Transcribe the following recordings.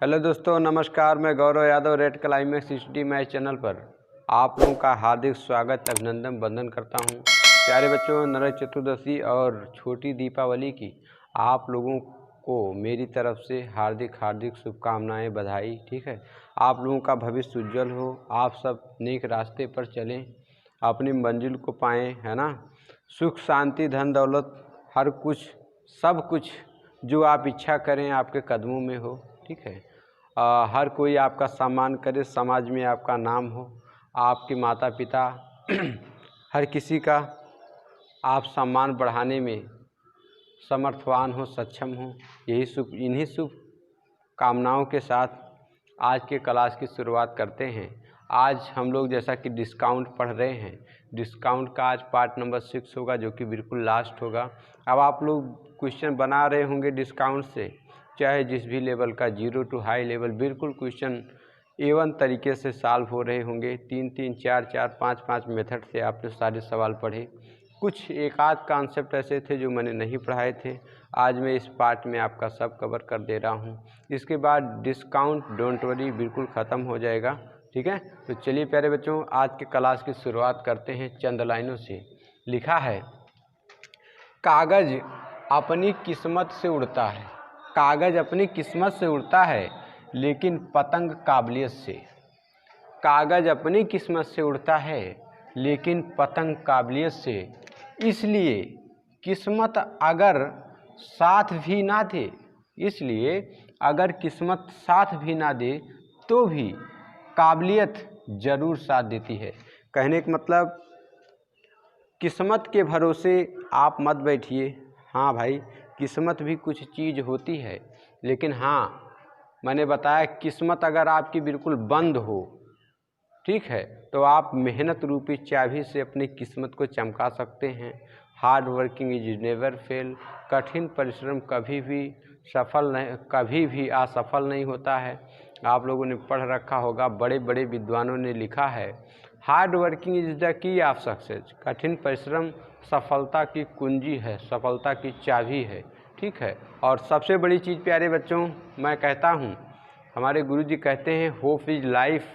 Hello दोस्तों, नमस्कार। मैं Gaurav Yadav red climax study match channel पर आप लोगों का हार्दिक स्वागत अभिनंदन वंदन करता हूं। प्यारे बच्चों, नरक चतुर्दशी और छोटी दीपावली की आप लोगों को मेरी तरफ से हार्दिक हार्दिक शुभकामनाएं, बधाई। ठीक है, आप लोगों का भविष्य उज्जवल हो, आप सब नेक रास्ते पर चलें, अपनी मंजिल को पाएं, है ना। सुख शांति धन दौलत हर कुछ सब कुछ जो आप इच्छा करें आपके कदमों में हो। ठीक है, हर कोई आपका सम्मान करे, समाज में आपका नाम हो, आपके माता पिता हर किसी का आप सम्मान बढ़ाने में समर्थवान हो, सक्षम हो। इन्हीं शुभ कामनाओं के साथ आज के क्लास की शुरुआत करते हैं। आज हम लोग जैसा कि डिस्काउंट पढ़ रहे हैं, डिस्काउंट का आज पार्ट नंबर 6 होगा, जो कि बिल्कुल लास्ट होगा। अब आप लोग क्वेश्चन बना रहे होंगे डिस्काउंट से, चाहे जिस भी लेवल का, 0 टू हाई लेवल, बिल्कुल क्वेश्चन A1 तरीके से सॉल्व हो रहे होंगे। 3-3, 4-4, 5-5 मेथड से आपने सारे सवाल पढ़े। कुछ एक आध कॉन्सेप्ट ऐसे थे जो मैंने नहीं पढ़ाए थे, आज मैं इस पार्ट में आपका सब कवर कर दे रहा हूँ। इसके बाद डिस्काउंट डोंट वरी बिल्कुल ख़त्म हो जाएगा। ठीक है, तो चलिए प्यारे बच्चों, आज के क्लास की शुरुआत करते हैं चंद लाइनों से। लिखा है, कागज़ अपनी किस्मत से उड़ता है, कागज़ अपनी किस्मत से उड़ता है लेकिन पतंग काबिलियत से। कागज़ अपनी किस्मत से उड़ता है लेकिन पतंग काबिलियत से। इसलिए किस्मत अगर साथ भी ना दे, इसलिए अगर किस्मत साथ भी ना दे तो भी काबिलियत ज़रूर साथ देती है। कहने का मतलब, किस्मत के भरोसे आप मत बैठिए। हाँ भाई, किस्मत भी कुछ चीज़ होती है, लेकिन हाँ, मैंने बताया किस्मत अगर आपकी बिल्कुल बंद हो, ठीक है, तो आप मेहनत रूपी चाबी से अपनी किस्मत को चमका सकते हैं। Hard working is never fail, कठिन परिश्रम कभी भी असफल नहीं होता है। आप लोगों ने पढ़ रखा होगा, बड़े बड़े विद्वानों ने लिखा है, hard working is the key of success. कठिन परिश्रम सफलता की कुंजी है, सफलता की चाबी है। ठीक है, और सबसे बड़ी चीज़ प्यारे बच्चों, मैं कहता हूँ, हमारे गुरुजी कहते हैं, होप इज लाइफ,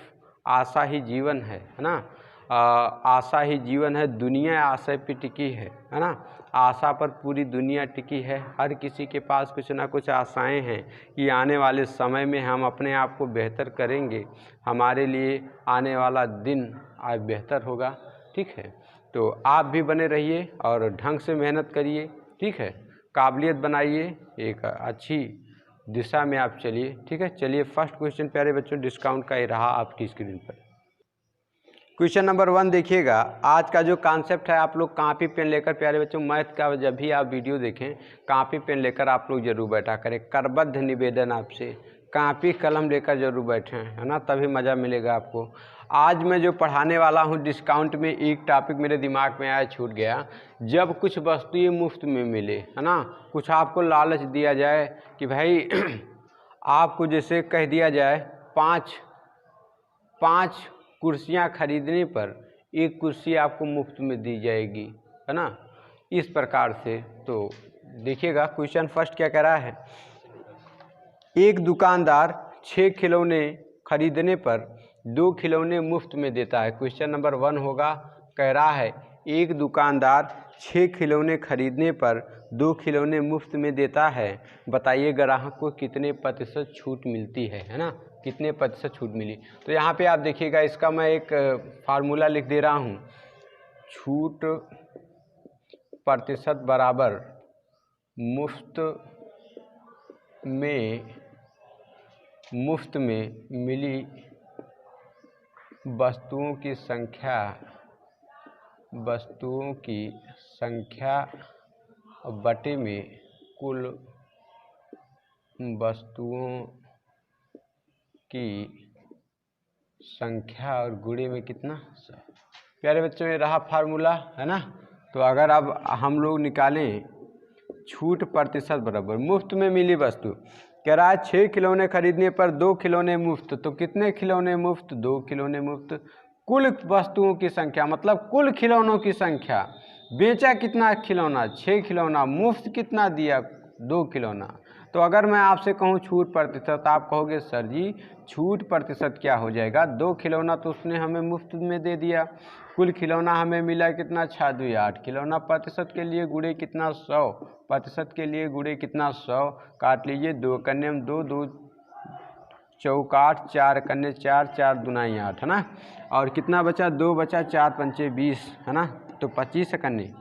आशा ही जीवन है ना। आशा ही जीवन है, दुनिया आशा पे टिकी है ना। आशा पर पूरी दुनिया टिकी है। हर किसी के पास कुछ ना कुछ आशाएं हैं कि आने वाले समय में हम अपने आप को बेहतर करेंगे, हमारे लिए आने वाला दिन आज बेहतर होगा। ठीक है, तो आप भी बने रहिए और ढंग से मेहनत करिए। ठीक है, काबिलियत बनाइए, एक अच्छी दिशा में आप चलिए। ठीक है, चलिए फर्स्ट क्वेश्चन प्यारे बच्चों डिस्काउंट का ही रहा आपकी स्क्रीन पर। क्वेश्चन नंबर 1 देखिएगा। आज का जो कॉन्सेप्ट है, आप लोग कापी पेन लेकर प्यारे बच्चों, मैथ का जब भी आप वीडियो देखें, कापी पेन लेकर आप लोग जरूर बैठा करें। करबद्ध निवेदन आपसे, कापी कलम लेकर जरूर बैठें, है ना, तभी मज़ा मिलेगा आपको। आज मैं जो पढ़ाने वाला हूँ डिस्काउंट में, एक टॉपिक मेरे दिमाग में आया, छूट गया। जब कुछ वस्तुएं मुफ्त में मिले, है ना, कुछ आपको लालच दिया जाए कि भाई आपको जैसे कह दिया जाए 5 कुर्सियाँ खरीदने पर एक कुर्सी आपको मुफ्त में दी जाएगी, है ना, इस प्रकार से। तो देखिएगा क्वेश्चन फर्स्ट क्या कह रहा है, एक दुकानदार 6 खिलौने खरीदने पर 2 खिलौने मुफ्त में देता है। क्वेश्चन नंबर 1 होगा, कह रहा है एक दुकानदार 6 खिलौने खरीदने पर 2 खिलौने मुफ्त में देता है, बताइए ग्राहक को कितने प्रतिशत छूट मिलती है ना, कितने प्रतिशत छूट मिली। तो यहाँ पे आप देखिएगा, इसका मैं एक फार्मूला लिख दे रहा हूँ, छूट प्रतिशत बराबर मुफ्त में मिली वस्तुओं की संख्या बटे में कुल वस्तुओं की संख्या और गुणे में कितना। प्यारे बच्चों, ये रहा फार्मूला, है ना। तो अगर अब हम लोग निकालें छूट प्रतिशत बराबर मुफ्त में मिली वस्तु, कह रहा है 6 खिलौने खरीदने पर 2 खिलौने मुफ्त, तो कितने खिलौने मुफ्त, 2 खिलौने मुफ्त। कुल वस्तुओं की संख्या मतलब कुल खिलौनों की संख्या, बेचा कितना खिलौना, 6 खिलौना, मुफ्त कितना दिया, 2 खिलौना। तो अगर मैं आपसे कहूँ छूट प्रतिशत, आप कहोगे सर जी छूट प्रतिशत क्या हो जाएगा, 2 खिलौना तो उसने हमें मुफ्त में दे दिया, कुल खिलौना हमें मिला कितना, 6 दूनी 8 खिलौना प्रतिशत के लिए गुणे कितना 100, प्रतिशत के लिए गुणे कितना 100, काट लीजिए, 2 कन्ने में 2, 2 चौकाट, 4 कन्ने 4, 4 दूनाई 8 है ना, और कितना बचा, 2 बचा, 4 पंचे 20 है ना, तो 25 कन्ने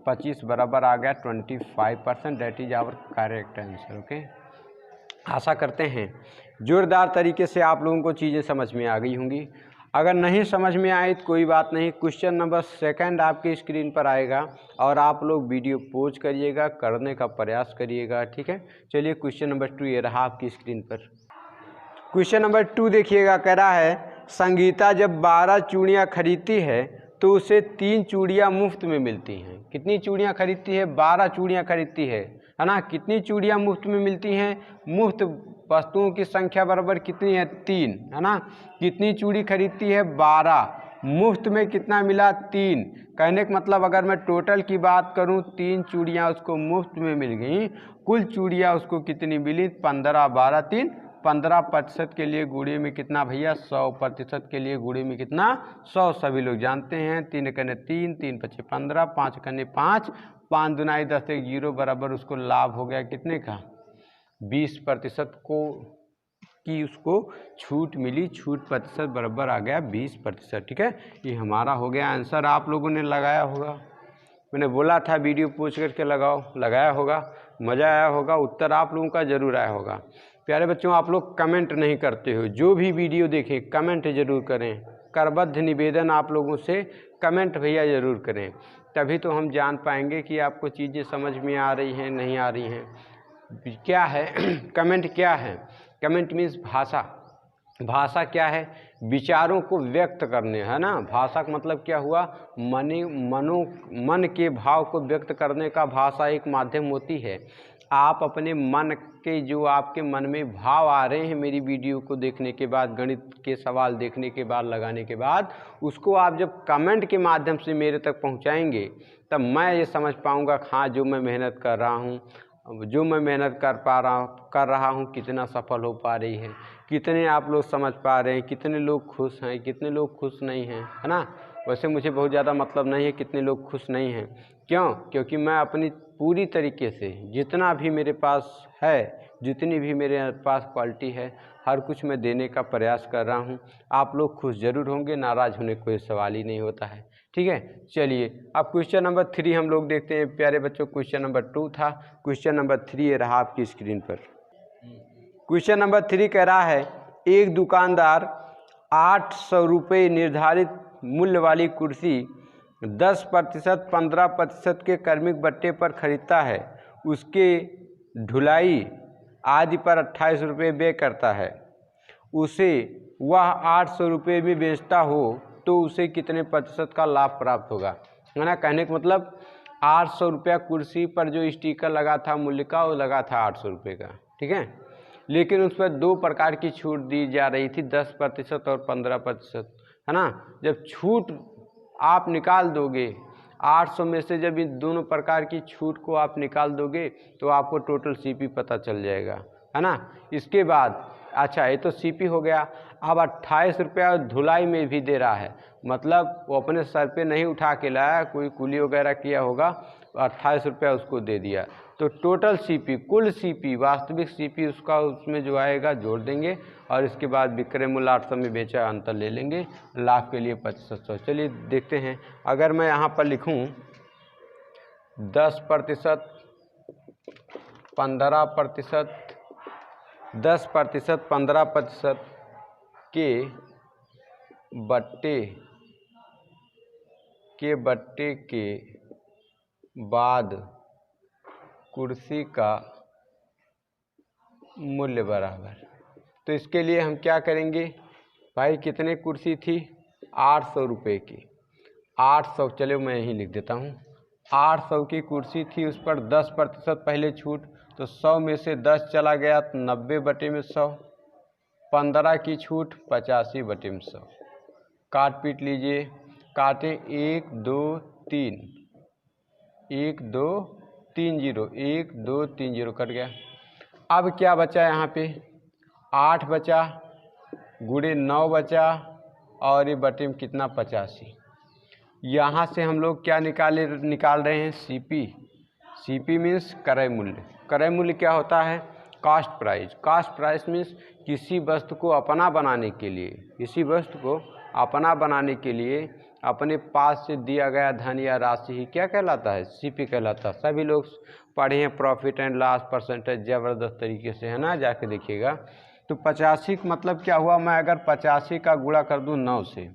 25 बराबर आ गया 25%। That is our correct answer. Okay, आशा करते हैं जोरदार तरीके से आप लोगों को चीज़ें समझ में आ गई होंगी। अगर नहीं समझ में आई तो कोई बात नहीं, क्वेश्चन नंबर 2 आपकी स्क्रीन पर आएगा और आप लोग वीडियो पॉज करिएगा, करने का प्रयास करिएगा, ठीक है। चलिए क्वेश्चन नंबर 2 ये रहा आपकी स्क्रीन पर। क्वेश्चन नंबर 2 देखिएगा, कह रहा है संगीता जब 12 चूड़ियाँ खरीदती है तो उसे 3 चूड़ियाँ मुफ्त में मिलती हैं। कितनी चूड़ियाँ खरीदती है, 12 चूड़ियाँ खरीदती है ना। कितनी चूड़ियाँ मुफ्त में मिलती हैं, मुफ्त वस्तुओं की संख्या बराबर कितनी है, 3 है ना। कितनी चूड़ी खरीदती है, 12, मुफ्त में कितना मिला, 3। कहने का मतलब अगर मैं टोटल की बात करूं, 3 चूड़ियाँ उसको मुफ्त में मिल गई, कुल चूड़ियाँ उसको कितनी मिली, 15, 12, 3, 15% के लिए गुणे में कितना भैया, 100% के लिए गुणे में कितना, 100। सभी लोग जानते हैं, 3 कन्ने 3, 3 पच्चे 15, 5 कन्ने 5, 5 दूनाई 10, 1 जीरो बराबर उसको लाभ हो गया कितने का, 20% को की उसको छूट मिली, छूट प्रतिशत बराबर आ गया 20%। ठीक है, ये हमारा हो गया आंसर। आप लोगों ने लगाया होगा, मैंने बोला था वीडियो पूछ करके लगाओ, लगाया होगा, मज़ा आया होगा, उत्तर आप लोगों का ज़रूर आया होगा। प्यारे बच्चों, आप लोग कमेंट नहीं करते हो, जो भी वीडियो देखें कमेंट ज़रूर करें, करबद्ध निवेदन आप लोगों से, कमेंट भैया ज़रूर करें, तभी तो हम जान पाएंगे कि आपको चीज़ें समझ में आ रही हैं नहीं आ रही हैं। क्या है कमेंट क्या है, कमेंट मीन्स भाषा। भाषा क्या है, विचारों को व्यक्त करने, है ना। भाषा का मतलब क्या हुआ, मन के भाव को व्यक्त करने का भाषा एक माध्यम होती है। आप अपने मन के, जो आपके मन में भाव आ रहे हैं मेरी वीडियो को देखने के बाद, गणित के सवाल देखने के बाद, लगाने के बाद, उसको आप जब कमेंट के माध्यम से मेरे तक पहुंचाएंगे, तब मैं ये समझ पाऊंगा हाँ जो मैं मेहनत कर रहा हूँ, जो मैं मेहनत कर रहा हूँ कितना सफल हो पा रही है, कितने आप लोग समझ पा रहे हैं, कितने लोग खुश हैं, कितने लोग खुश नहीं हैं, है ना। वैसे मुझे बहुत ज़्यादा मतलब नहीं है कितने लोग खुश नहीं हैं, क्यों, क्योंकि मैं अपनी पूरी तरीके से जितना भी मेरे पास है, जितनी भी मेरे पास क्वालिटी है, हर कुछ मैं देने का प्रयास कर रहा हूँ। आप लोग खुश ज़रूर होंगे, नाराज़ होने कोई सवाल ही नहीं होता है। ठीक है, चलिए अब क्वेश्चन नंबर 3 हम लोग देखते हैं। प्यारे बच्चों, क्वेश्चन नंबर 2 था, क्वेश्चन नंबर 3 ये रहा आपकी स्क्रीन पर। क्वेश्चन नंबर 3 कह रहा है एक दुकानदार 800 रुपये निर्धारित मूल्य वाली कुर्सी 10%, 15% के क्रमिक बट्टे पर खरीदता है, उसके ढुलाई आदि पर 28 रुपये व्यय करता है, उसे वह 800 रुपये में बेचता हो तो उसे कितने प्रतिशत का लाभ प्राप्त होगा, है ना। कहने का मतलब 800 रुपया कुर्सी पर जो स्टिकर लगा था मूल्य का, वो लगा था 800 रुपये का, ठीक है, लेकिन उस पर 2 प्रकार की छूट दी जा रही थी, 10% और 15%, है ना। जब छूट आप निकाल दोगे 800 में से, जब इन दोनों प्रकार की छूट को आप निकाल दोगे तो आपको टोटल सीपी पता चल जाएगा, है ना। इसके बाद अच्छा, ये तो सीपी हो गया। अब 28 रुपया धुलाई में भी दे रहा है, मतलब वो अपने सर पे नहीं उठा के लाया, कोई कुली वगैरह किया होगा, 28 रुपया उसको दे दिया, तो टोटल सीपी, कुल सीपी, वास्तविक सीपी उसका उसमें जो आएगा जोड़ देंगे, और इसके बाद विक्रय मूल्य 800 में बेचा अंतर ले लेंगे, लाभ के लिए 2500। चलिए देखते हैं, अगर मैं यहाँ पर लिखूँ 10%, 15%, 10%, 15% के बट्टे के बाद कुर्सी का मूल्य बराबर, तो इसके लिए हम क्या करेंगे भाई, कितने कुर्सी थी, 800 रुपये की, 800, चलो मैं यहीं लिख देता हूँ, 800 की कुर्सी थी, उस पर 10% पहले छूट, तो 100 में से 10 चला गया तो 90 बटे में 100, 15 की छूट 85 बटे में 100, काट पीट लीजिए, काटें 1 2 3, 1 2 3 0, 1 2 3 0 कट गया। अब क्या बचा यहाँ पे, 8 बचा, गुणे 9 बचा, और ये बटे में कितना 85। यहाँ से हम लोग क्या निकाल रहे हैं, सीपी। सीपी मीन्स क्रय मूल्य। क्रय मूल्य क्या होता है, cost price. Cost price means किसी वस्तु को अपना बनाने के लिए, किसी वस्तु को अपना बनाने के लिए अपने पास से दिया गया धन या राशि ही क्या कहलाता है, सीपी कहलाता है। सभी लोग पढ़े हैं प्रॉफिट एंड लॉस परसेंटेज ज़बरदस्त तरीके से, है ना, जाके देखिएगा। तो 85 का मतलब क्या हुआ, मैं अगर 85 का गुणा कर दूं 9 से,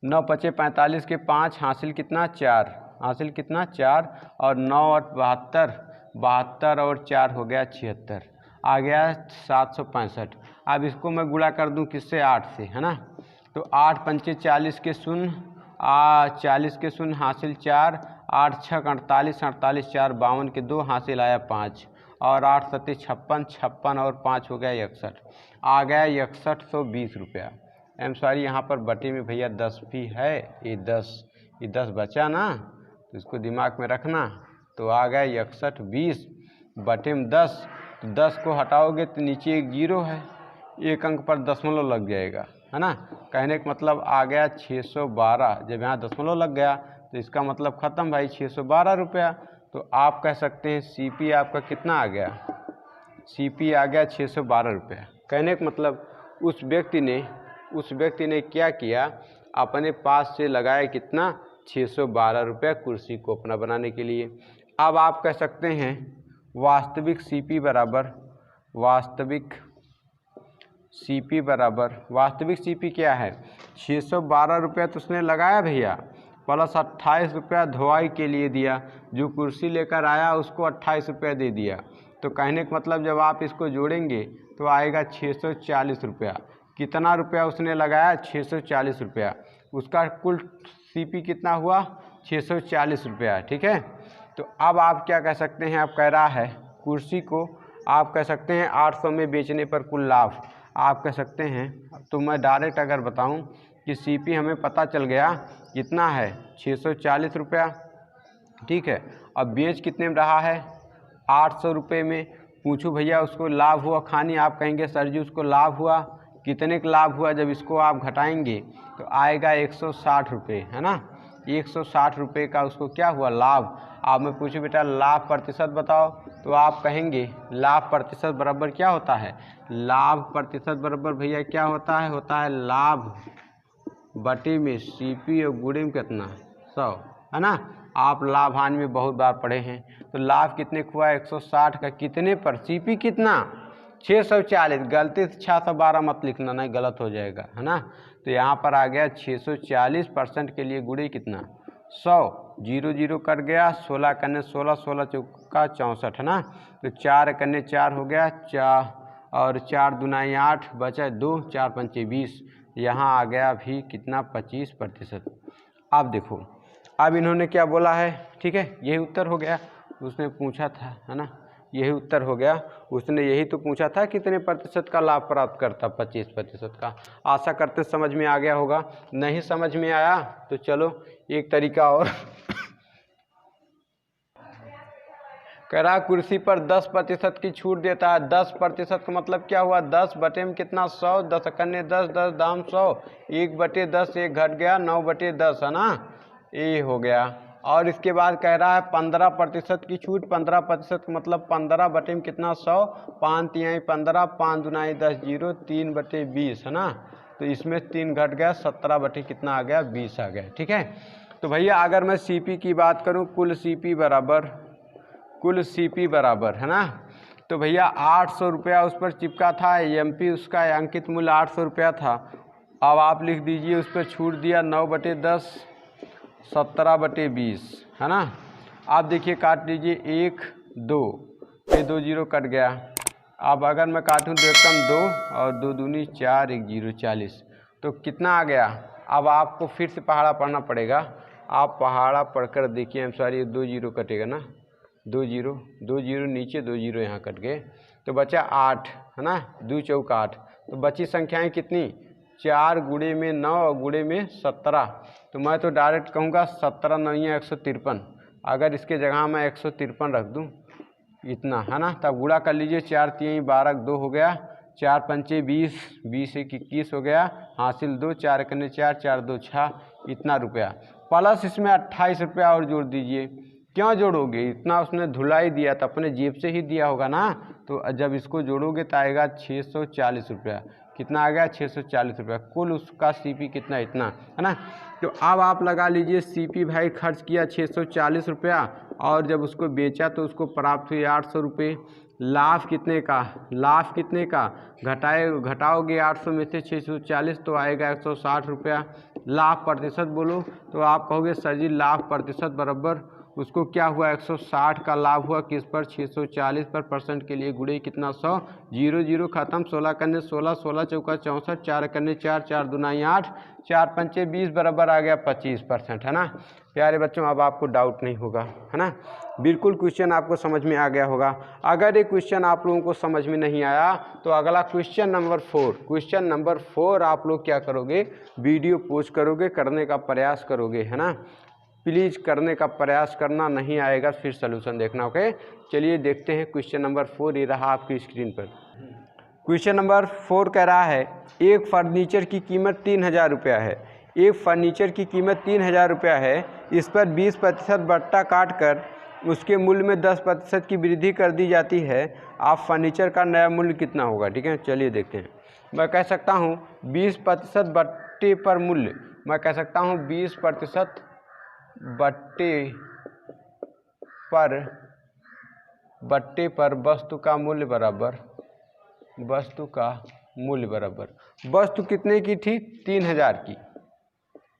9 पचे 45 के 5 हासिल कितना 4, हासिल कितना 4, और 9 और 72, 72 और 4 हो गया 76, आ गया 765। अब इसको मैं गुणा कर दूं किससे, 8 से, है ना। तो 8 पंचे 40 के शून्य, 40 के शून्य हासिल 4, 8 छक 48, 48 4 52 के 2 हासिल आया 5, और 8 सत्ते 56, 56 और 5 हो गया 61, आ गया 6120 रुपया। एम सॉरी, यहाँ पर बटे में भैया 10 भी है, ये 10 बचा ना, तो इसको दिमाग में रखना। तो आ गया 6120 बटे में 10, तो 10 को हटाओगे तो नीचे एक जीरो है, एक अंक पर दशमलव लग जाएगा, है ना। कहने का मतलब आ गया 612। जब यहाँ दशमलव लग गया तो इसका मतलब ख़त्म भाई, 612 रुपया। तो आप कह सकते हैं सीपी आपका कितना आ गया, सीपी आ गया 612 रुपया। कहने का मतलब उस व्यक्ति ने क्या किया, अपने पास से लगाया कितना, 612 रुपया कुर्सी को अपना बनाने के लिए। अब आप कह सकते हैं वास्तविक सीपी बराबर, वास्तविक सीपी क्या है, 612 रुपया तो उसने लगाया भैया, प्लस 28 रुपया धोवाई के लिए दिया, जो कुर्सी लेकर आया उसको 28 रुपया दे दिया। तो कहने का मतलब जब आप इसको जोड़ेंगे तो आएगा 640 रुपया। कितना रुपया उसने लगाया, 640 रुपया। उसका कुल सीपी कितना हुआ, 640 रुपया, ठीक है। तो अब आप क्या कह सकते हैं, आप कह रहा है कुर्सी को आप कह सकते हैं 800 में बेचने पर कुल लाभ, आप कह सकते हैं। तो मैं डायरेक्ट अगर बताऊं कि सीपी हमें पता चल गया कितना है, 640 रुपया, ठीक है। अब बेच कितने में रहा है, 800 रुपये में। पूछूं भैया उसको लाभ हुआ खानी, आप कहेंगे सर जी उसको लाभ हुआ, कितने का लाभ हुआ, जब इसको आप घटाएंगे तो आएगा 160 रुपये, है ना। 160 रुपये का उसको क्या हुआ, लाभ। आप मैं पूछूं बेटा लाभ प्रतिशत बताओ, तो आप कहेंगे लाभ प्रतिशत बराबर क्या होता है, लाभ प्रतिशत बराबर भैया क्या होता है लाभ बटे में सीपी और गुणे में कितना 100, है ना। आप लाभ हानि में बहुत बार पढ़े हैं। तो लाभ कितने हुआ, 160 का कितने पर, सीपी कितना 640, गलती से 612 मत लिखना, नहीं गलत हो जाएगा, है ना। तो यहाँ पर आ गया 640% के लिए गुणे कितना 100, 0 0 कट गया, 16 कन्ने 16, 16 चौका 64, है ना। तो 4 कन्ने 4 हो गया 4, और 4 दूनाई 8, बचा 2, 4 पंचे 20, यहाँ आ गया भी कितना 25%। अब देखो, अब इन्होंने क्या बोला है, ठीक है, यही उत्तर हो गया, उसने पूछा था, है ना, यही उत्तर हो गया। उसने यही तो पूछा था कितने प्रतिशत का लाभ प्राप्त करता, 25% का। आशा करते समझ में आ गया होगा। नहीं समझ में आया तो चलो एक तरीका और कह रहा कुर्सी पर 10% की छूट देता है। 10% का मतलब क्या हुआ, 10 बटे में कितना 100, 10 कन्ने 10, 10 दाम 100, 1 बटे 10 एक घट गया, 9 बटे 10, है ना, ये हो गया। और इसके बाद कह रहा है 15% की छूट। 15% का मतलब 15 बटे में कितना 100, 5 तिहाई 15, 5 दुनाई 10, 0, 3 बटे 20, है ना। तो इसमें 3 घट गया, 17 बटे कितना आ गया 20 आ गया, ठीक है। तो भैया अगर मैं सीपी की बात करूँ, कुल सीपी बराबर, है ना। तो भैया 800 रुपया उस पर चिपका था, एमपी उसका अंकित मूल्य 800 रुपया था। अब आप लिख दीजिए उस पर छूट दिया 9 बटे 10, 17 बटे 20, है ना। आप देखिए काट लीजिए 1 2, ये 2 0 कट गया। अब अगर मैं काटूँ तो एकदम 2 और 2 दूनी 4, 1 0 40, तो कितना आ गया। अब आपको फिर से पहाड़ा पढ़ना पड़ेगा, आप पहाड़ा पढ़कर देखिए। सॉरी 2 0 कटेगा ना, 2 0 नीचे, 2 0 यहाँ कट गए, तो बचा 8, है ना, 2 चौका 8। तो बची संख्याएं कितनी, 4 गुणे में 9 और गुणे में 17। तो मैं तो डायरेक्ट कहूँगा 17 9 153। अगर इसके जगह मैं 153 रख दूँ इतना, है ना। तब गुणा कर लीजिए, 4 3 12 2 हो गया, 4 पंचे 20, 20 1 21 हो गया, हासिल 2, 4 कन्ने 4, 4 2 6, इतना रुपया। प्लस इसमें 28 रुपया और जोड़ दीजिए। क्यों जोड़ोगे, इतना उसने धुलाई दिया तो अपने जेब से ही दिया होगा ना, तो जब इसको जोड़ोगे तो आएगा 640 रुपया। कितना आ गया, 640 रुपया। कुल उसका सीपी कितना, इतना, है ना। तो अब आप लगा लीजिए, सीपी भाई खर्च किया 640 रुपया, और जब उसको बेचा तो उसको प्राप्त हुए 800 रुपये। लाभ कितने का, लाभ कितने का, घटाओगे 800 में से 640 तो आएगा 160 रुपया। लाभ प्रतिशत बोलो तो आप कहोगे सर जी लाभ प्रतिशत बराबर उसको क्या हुआ, 160 का लाभ हुआ किस पर, 640 पर। परसेंट के लिए गुणे कितना, 100, 0 0 खत्म, 16 कन्ने 16, 16 चौका 64, 4 कन्ने 4, 4 दूनाई 8, 4 पंचे 20 बराबर आ गया 25%, है ना। प्यारे बच्चों अब आपको डाउट नहीं होगा, है ना। बिल्कुल क्वेश्चन आपको समझ में आ गया होगा। अगर ये क्वेश्चन आप लोगों को समझ में नहीं आया तो अगला क्वेश्चन नंबर 4, क्वेश्चन नंबर 4 आप लोग क्या करोगे, वीडियो पोस्ट करोगे, करने का प्रयास करोगे, है ना। प्लीज़ करने का प्रयास करना, नहीं आएगा फिर सलूशन देखना, ओके। चलिए देखते हैं क्वेश्चन नंबर 4, ये रहा आपकी स्क्रीन पर। क्वेश्चन नंबर 4 कह रहा है एक फर्नीचर की कीमत 3000 रुपया है। एक फर्नीचर की कीमत 3000 रुपया है, इस पर 20% बट्टा काट कर उसके मूल्य में 10% की वृद्धि कर दी जाती है। आप फर्नीचर का नया मूल्य कितना होगा, ठीक है। चलिए देखते हैं। मैं कह सकता हूँ 20% बट्टे पर मूल्य, मैं कह सकता हूँ 20% बट्टे पर वस्तु का मूल्य बराबर, वस्तु का मूल्य बराबर, वस्तु कितने की थी, 3000 की,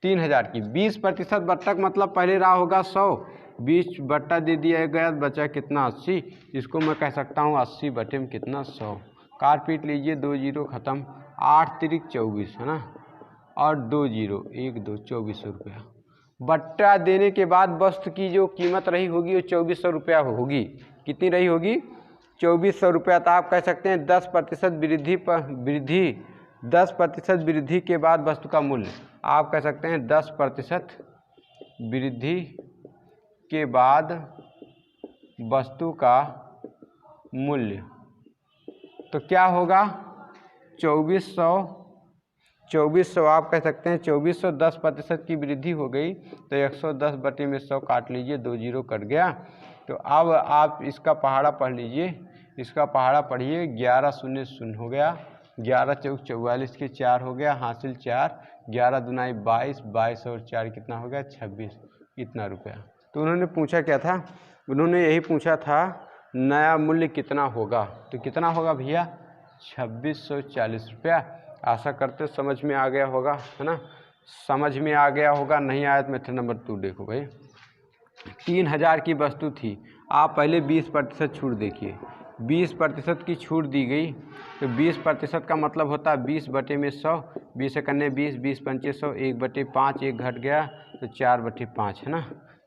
3000 की। 20% बट्टा मतलब पहले रहा होगा 100, 20 बट्टा दे दिया गया, बचा कितना, 80। इसको मैं कह सकता हूँ 80 बटे में कितना, 100। काट पीट लीजिए, 2 0 खत्म, 8 3 24, है ना, और 2 0 1 2 2400 रुपया। बट्टा देने के बाद वस्तु की जो कीमत रही होगी वो 2400 रुपया होगी। कितनी रही होगी, 2400 रुपया। तो आप कह सकते हैं 10% वृद्धि पर वृद्धि, 10% वृद्धि के बाद वस्तु का मूल्य, आप कह सकते हैं 10% वृद्धि के बाद वस्तु का मूल्य, तो क्या होगा 2400 आप कह सकते हैं 2400, 10% की वृद्धि हो गई तो 110 बटे में 100 काट लीजिए, 2 0 कट गया। तो अब आप इसका पहाड़ा पढ़ लीजिए, इसका पहाड़ा पढ़िए, 11 0 0 हो गया, 11 चौक 44 के 4 हो गया, हासिल 4, 11 दूनाई 22, 22 और 4 कितना हो गया, 26, इतना रुपया। तो उन्होंने पूछा क्या था, उन्होंने यही पूछा था नया मूल्य कितना होगा, तो कितना होगा भैया, 2640 रुपया। आशा करते समझ में आ गया होगा, है ना, समझ में आ गया होगा। नहीं आया तो मेथड नंबर 2 देखो भाई। 3000 की वस्तु थी, आप पहले 20% छूट देखिए, 20% की छूट दी गई, तो 20% का मतलब होता है 20 बटे में 100, 20 कन्ने 20, 20 पंचे 100, 1 बटे 5, 1 घट गया तो 4 बटे 5, है ना।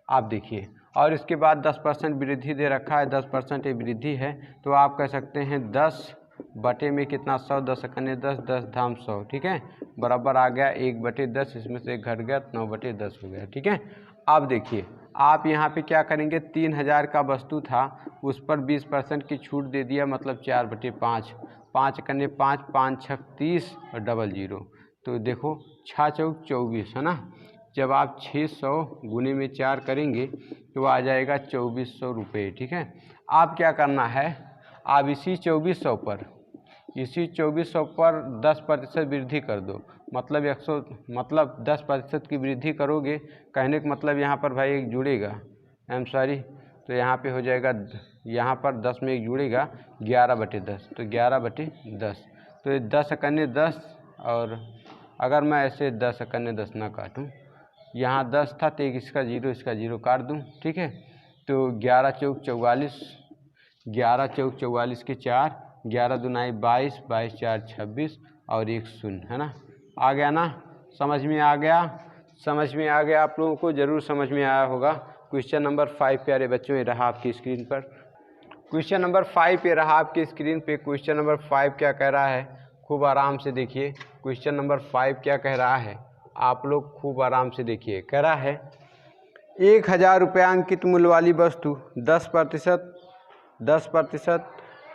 आप देखिए, और इसके बाद 10% वृद्धि दे रखा है, 10% वृद्धि है, तो आप कह सकते हैं 10 बटे में कितना, 100, 10 कन्ने 10, 10 धाम 100, ठीक है, बराबर आ गया 1 बटे 10, इसमें से 1 घट गया 9 बटे 10 हो गया, ठीक है। अब देखिए आप यहाँ पे क्या करेंगे, 3000 का वस्तु था, उस पर 20% की छूट दे दिया, मतलब 4 बटे 5, 5 कन्ने 5, 5 6 30 और डबल 0, तो देखो 6 चौक 24, है ना। जब आप 600 गुने में 4 करेंगे तो आ जाएगा 2400 रुपये, ठीक है। आप क्या करना है, आप इसी 2400 पर 10% वृद्धि कर दो, मतलब 10% की वृद्धि करोगे, कहने का मतलब यहाँ पर भाई एक जुड़ेगा, आई एम सॉरी, तो यहाँ पे हो जाएगा, यहाँ पर 10 में एक जुड़ेगा 11 बटे 10, तो 11 बटे 10, तो 10 कन्ने 10, और अगर मैं ऐसे 10 कन्ने 10 ना काटूँ, यहाँ 10 था तो एक इसका 0 काट दूँ, ठीक है। तो 11 चौक 44, 11 चौक 44 के 4, 11 दूनाई 22, 22 4 26 और 1 0, है ना। आ गया ना, समझ में आ गया, समझ में आ गया, आप लोगों को ज़रूर समझ में आया होगा। क्वेश्चन नंबर 5 प्यारे बच्चों ये रहा आपकी स्क्रीन पर। क्वेश्चन नंबर 5 ये रहा आपकी स्क्रीन पे। क्वेश्चन नंबर 5 क्या कह रहा है, खूब आराम से देखिए। क्वेश्चन नंबर 5 क्या कह रहा है, आप लोग खूब आराम से देखिए। कह रहा है 1000 रुपया अंकित मूल्य वाली वस्तु 10% 10%,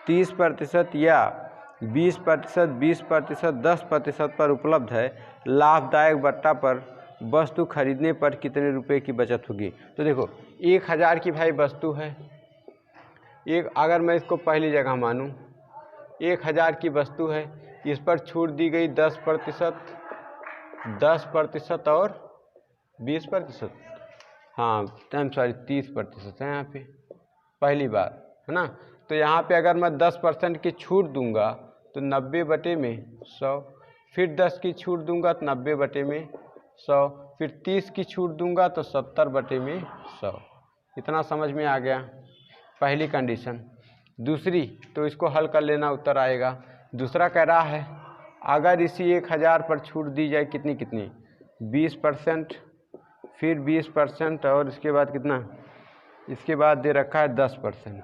30% या 20%, 20%, 10% पर उपलब्ध है। लाभदायक बट्टा पर वस्तु खरीदने पर कितने रुपए की बचत होगी? तो देखो 1000 की भाई वस्तु है, अगर मैं इसको पहली जगह मानूं 1000 की वस्तु है, इस पर छूट दी गई 10%, 10% और 20%, हाँ सॉरी 30% है यहाँ पे पहली बार, है ना। तो यहाँ पे अगर मैं 10% की छूट दूंगा तो 90/100, फिर 10 की छूट दूंगा तो 90/100, फिर 30 की छूट दूंगा तो 70/100। इतना समझ में आ गया पहली कंडीशन। दूसरी तो इसको हल कर लेना, उत्तर आएगा। दूसरा कह रहा है अगर इसी 1000 पर छूट दी जाए कितनी 20%, फिर 20% और इसके बाद कितना, इसके बाद दे रखा है 10%।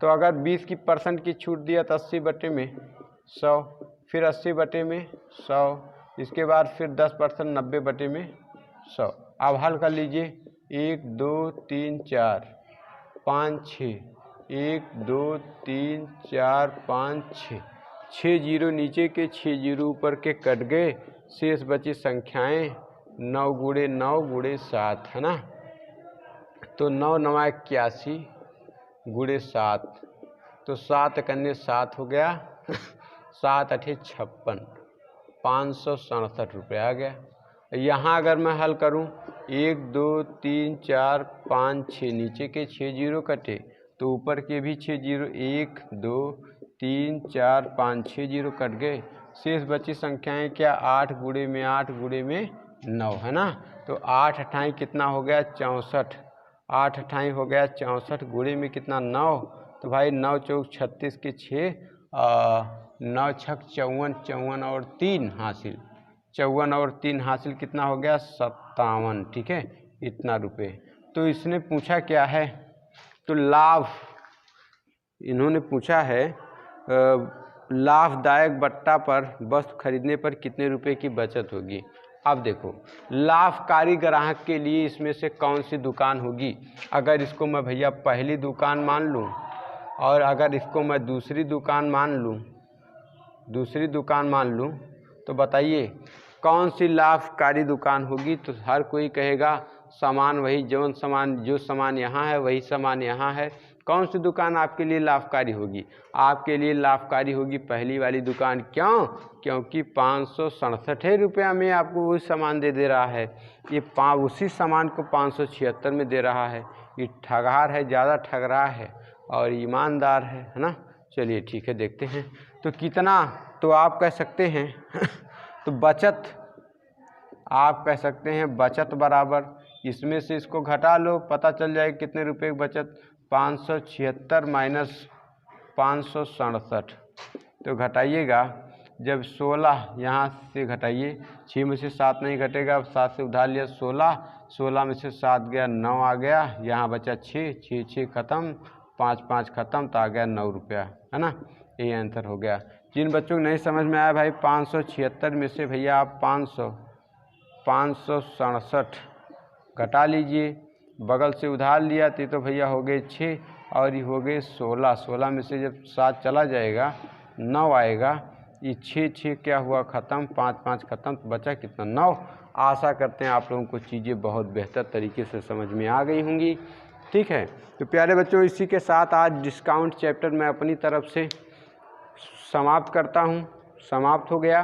तो अगर 20% की छूट दिया तो 80/100, फिर 80/100, इसके बाद फिर 10% 90/100। अब हल कर लीजिए 1 2 3 4 5 6, 1 2 3 4 5 6, 6 जीरो नीचे के 6 जीरो ऊपर के कट गए, शेष बची संख्याएं 9 × 9 × 7, है ना। तो 9 9 81 × 7, तो 7 कन्ने 7 हो गया 7 8 56, 567 रुपये आ गया। यहाँ अगर मैं हल करूँ 1 2 3 4 5 6 नीचे के 6 जीरो कटे तो ऊपर के भी 6 जीरो, 1 2 3 4 5 6 जीरो कट गए, शेष बची संख्याएं क्या 8 × 8 × 9, है ना। तो 8 8 कितना हो गया 64, 8 8 हो गया 64, गुणे में कितना 9, तो भाई 9 चौक 36 के 6, 9 छक 54, 54 और 3 हासिल, 54 और 3 हासिल कितना हो गया 57, ठीक है, इतना रुपए। तो इसने पूछा क्या है, तो लाभ, इन्होंने पूछा है लाभदायक बट्टा पर वस्तु खरीदने पर कितने रुपए की बचत होगी। अब देखो लाभकारी ग्राहक के लिए इसमें से कौन सी दुकान होगी। अगर इसको मैं भैया पहली दुकान मान लूँ और अगर इसको मैं दूसरी दुकान मान लूँ तो बताइए कौन सी लाभकारी दुकान होगी। तो हर कोई कहेगा सामान वही, जो सामान यहाँ है वही सामान यहाँ है। कौन सी दुकान आपके लिए लाभकारी होगी? आपके लिए लाभकारी होगी पहली वाली दुकान। क्यों? क्योंकि 567 रुपया में आपको वही सामान दे रहा है। ये उसी सामान को 576 में दे रहा है। ये ठगार है, ज़्यादा ठग रहा है और ईमानदार है ना। चलिए ठीक है, देखते हैं तो कितना। तो आप कह सकते हैं तो बचत, आप कह सकते हैं बचत बराबर, इसमें से इसको घटा लो, पता चल जाए कितने रुपए की बचत। 576 माइनस 567, तो घटाइएगा जब 16 यहाँ से घटाइए, 6 में से 7 नहीं घटेगा, 7 से उधार लिया 16, 16 में से 7 गया 9 आ गया, यहाँ बचा 6, 6 6 खत्म, 5 5 खत्म, तो आ गया 9 रुपया, है ना। ये आंसर हो गया। जिन बच्चों को नहीं समझ में आया भाई 576 में से भैया आप 567 घटा लीजिए, बगल से उधार लिया थी तो भैया हो गए 6 और ये हो गए 16, 16 में से जब 7 चला जाएगा 9 आएगा, ये 6 6 क्या हुआ ख़त्म, 5 5 ख़त्म, तो बचा कितना 9। आशा करते हैं आप लोगों को चीज़ें बहुत बेहतर तरीके से समझ में आ गई होंगी। ठीक है, तो प्यारे बच्चों इसी के साथ आज डिस्काउंट चैप्टर मैं अपनी तरफ से समाप्त करता हूँ। समाप्त हो गया।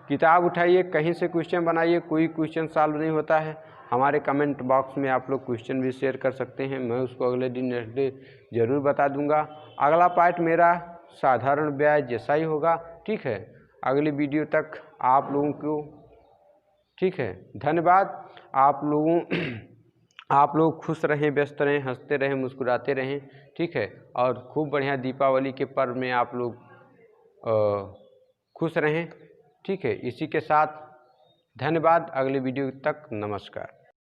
किताब उठाइए, कहीं से क्वेश्चन बनाइए, कोई क्वेश्चन सॉल्व नहीं होता है। हमारे कमेंट बॉक्स में आप लोग क्वेश्चन भी शेयर कर सकते हैं, मैं उसको अगले दिन नेक्स्ट डे ज़रूर बता दूंगा। अगला पार्ट मेरा साधारण ब्याज जैसा ही होगा। ठीक है, अगली वीडियो तक आप लोगों को ठीक है धन्यवाद। आप लोग खुश रहें, व्यस्त रहें, हंसते रहें, मुस्कुराते रहें। ठीक है, और खूब बढ़िया दीपावली के पर्व में आप लोग खुश रहें। ठीक है, इसी के साथ धन्यवाद। अगले वीडियो तक नमस्कार।